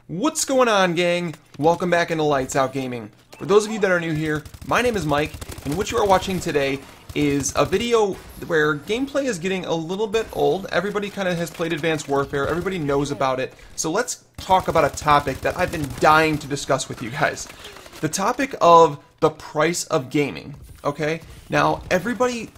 What's going on, gang? Welcome back into Lights Out Gaming. For those of you that are new here, my name is Mike, and what you are watching today is a video where gameplay is getting a little bit old. Everybody kind of has played Advanced Warfare, everybody knows about it, so let's talk about a topic that I've been dying to discuss with you guys. The topic of the price of gaming, okay? Now, everybody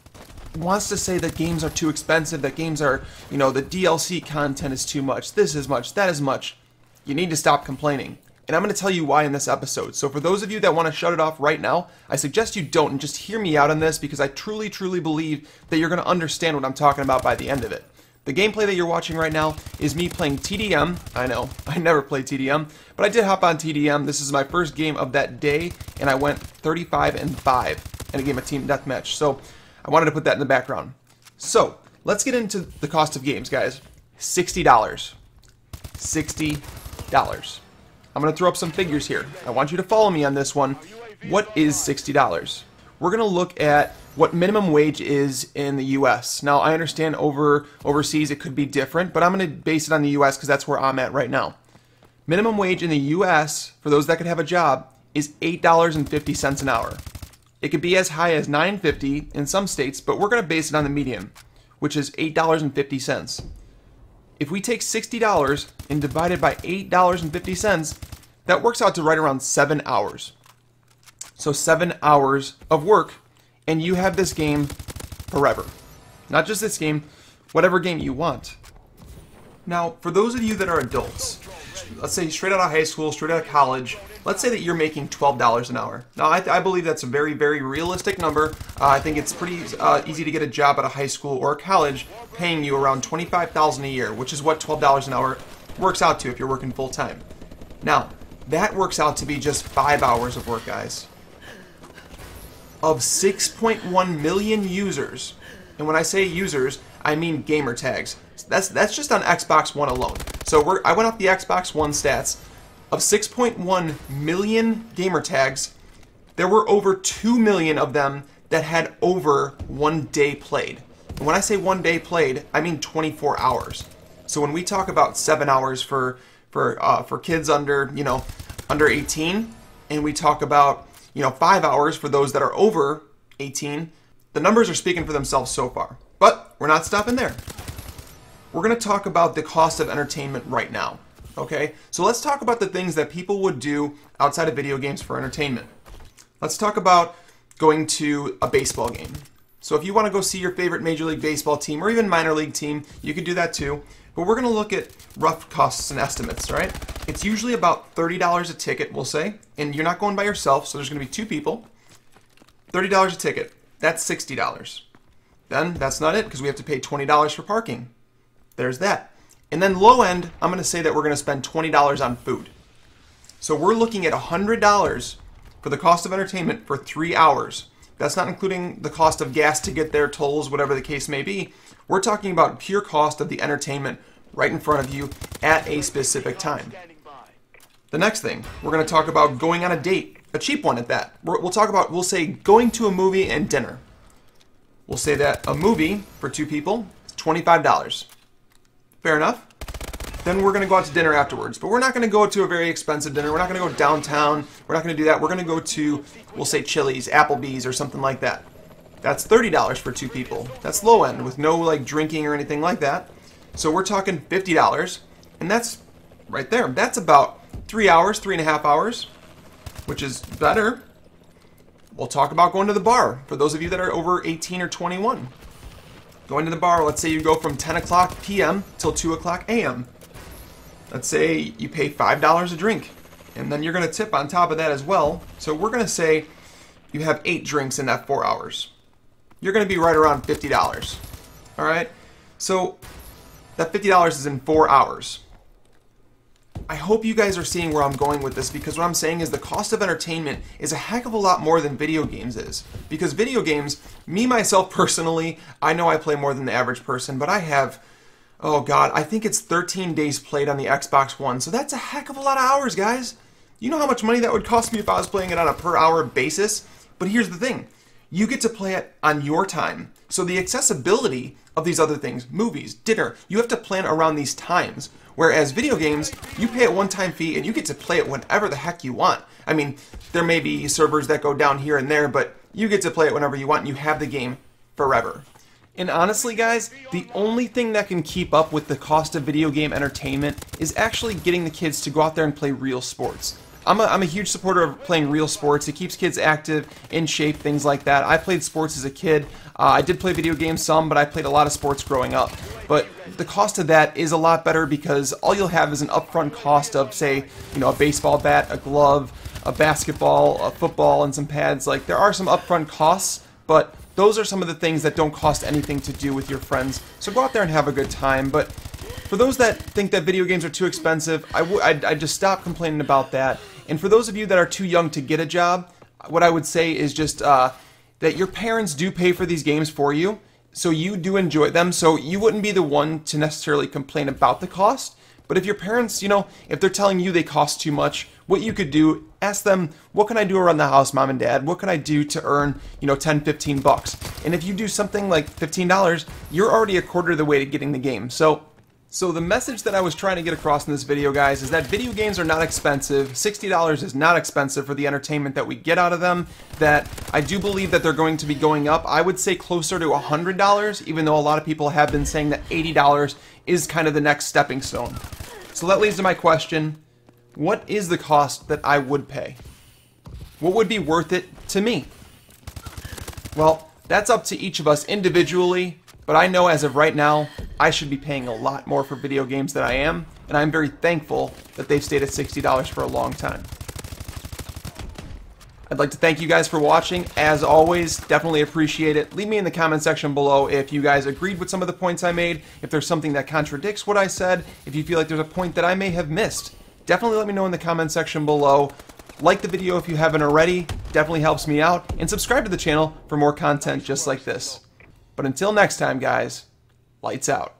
wants to say that games are too expensive, that games are, the DLC content is too much, this is much, that is much. You need to stop complaining. And I'm going to tell you why in this episode. So for those of you that want to shut it off right now, I suggest you don't and just hear me out on this because I truly, truly believe that you're going to understand what I'm talking about by the end of it. The gameplay that you're watching right now is me playing TDM. I know, I never played TDM, but I did hop on TDM. This is my first game of that day, and I went 35-5 in a game of Team Deathmatch. So I wanted to put that in the background. So let's get into the cost of games, guys. $60. $60. I'm going to throw up some figures here. I want you to follow me on this one. What is $60? We're going to look at what minimum wage is in the US. Now, I understand overseas it could be different, but I'm going to base it on the US because that's where I'm at right now. Minimum wage in the US, for those that could have a job, is $8.50 an hour. It could be as high as $9.50 in some states, but we're going to base it on the median, which is $8.50. If we take $60 and divide it by $8.50, that works out to right around 7 hours. So 7 hours of work, and you have this game forever. Not just this game, whatever game you want. Now, for those of you that are adults, let's say straight out of high school, straight out of college, let's say that you're making $12 an hour. Now, I believe that's a very, very realistic number. I think it's pretty easy to get a job out of high school or college paying you around $25,000 a year, which is what $12 an hour works out to if you're working full time. Now, that works out to be just 5 hours of work, guys. Of 6.1 million users, and when I say users, I mean gamer tags. That's just on Xbox One alone. So I went off the Xbox One stats. Of 6.1 million gamer tags, there were over 2 million of them that had over 1 day played. And when I say 1 day played, I mean 24 hours. So when we talk about 7 hours for kids under under 18, and we talk about 5 hours for those that are over 18, the numbers are speaking for themselves so far. But we're not stopping there. We're going to talk about the cost of entertainment right now. Okay, so let's talk about the things that people would do outside of video games for entertainment. Let's talk about going to a baseball game. So if you want to go see your favorite Major League Baseball team or even minor league team, you could do that too. But we're going to look at rough costs and estimates, right? It's usually about $30 a ticket, we'll say, and you're not going by yourself, so there's going to be 2 people. $30 a ticket, that's $60. Then that's not it because we have to pay $20 for parking. There's that. And then low end, I'm going to say that we're going to spend $20 on food. So we're looking at $100 for the cost of entertainment for 3 hours. That's not including the cost of gas to get there, tolls, whatever the case may be. We're talking about pure cost of the entertainment right in front of you at a specific time. The next thing, we're going to talk about going on a date, a cheap one at that. We'll say going to a movie and dinner. We'll say that a movie for 2 people is $25. Fair enough. Then we're going to go out to dinner afterwards. But we're not going to go to a very expensive dinner. We're not going to go downtown. We're not going to do that. We're going to go to, we'll say Chili's, Applebee's, or something like that. That's $30 for 2 people. That's low end with no drinking or anything like that. So we're talking $50. And that's right there. That's about 3 hours, 3.5 hours, which is better. We'll talk about going to the bar for those of you that are over 18 or 21. Going to the bar, let's say you go from 10 o'clock p.m. till 2 o'clock a.m. Let's say you pay $5 a drink, and then you're going to tip on top of that as well. So we're going to say you have 8 drinks in that 4 hours. You're going to be right around $50. All right? So that $50 is in 4 hours. I hope you guys are seeing where I'm going with this because what I'm saying is the cost of entertainment is a heck of a lot more than video games is. Because video games, me, myself personally, I know I play more than the average person, but I have, oh God, I think it's 13 days played on the Xbox One. So that's a heck of a lot of hours, guys. You know how much money that would cost me if I was playing it on a per hour basis? But here's the thing. you get to play it on your time. So the accessibility of these other things, movies, dinner, you have to plan around these times. Whereas video games, you pay a one-time fee and you get to play it whenever the heck you want. I mean, there may be servers that go down here and there, but you get to play it whenever you want and you have the game forever. And honestly, guys, the only thing that can keep up with the cost of video game entertainment is actually getting the kids to go out there and play real sports. I'm a huge supporter of playing real sports. It keeps kids active, in shape, things like that. I played sports as a kid. I did play video games some, but I played a lot of sports growing up. But the cost of that is a lot better because all you'll have is an upfront cost of, say, a baseball bat, a glove, a basketball, a football, and some pads. Like, there are some upfront costs, but those are some of the things that don't cost anything to do with your friends. So go out there and have a good time. But for those that think that video games are too expensive, I'd just stop complaining about that. And for those of you that are too young to get a job, what I would say is just that your parents do pay for these games for you, so you do enjoy them, so you wouldn't be the one to necessarily complain about the cost. But if your parents, if they're telling you they cost too much, what you could do, ask them, what can I do around the house, mom and dad? What can I do to earn, 10, 15 bucks? And if you do something like $15, you're already a quarter of the way to getting the game. So the message that I was trying to get across in this video, guys, is that video games are not expensive. $60 is not expensive for the entertainment that we get out of them. That I do believe that they're going to be going up. I would say closer to $100, even though a lot of people have been saying that $80 is kind of the next stepping stone. So that leads to my question. What is the cost that I would pay? What would be worth it to me? Well, that's up to each of us individually. But I know as of right now, I should be paying a lot more for video games than I am, and I'm very thankful that they've stayed at $60 for a long time. I'd like to thank you guys for watching. As always, definitely appreciate it. Leave me in the comment section below if you guys agreed with some of the points I made, if there's something that contradicts what I said, if you feel like there's a point that I may have missed. Definitely let me know in the comment section below. Like the video if you haven't already, definitely helps me out, and subscribe to the channel for more content just like this. But until next time, guys, lights out.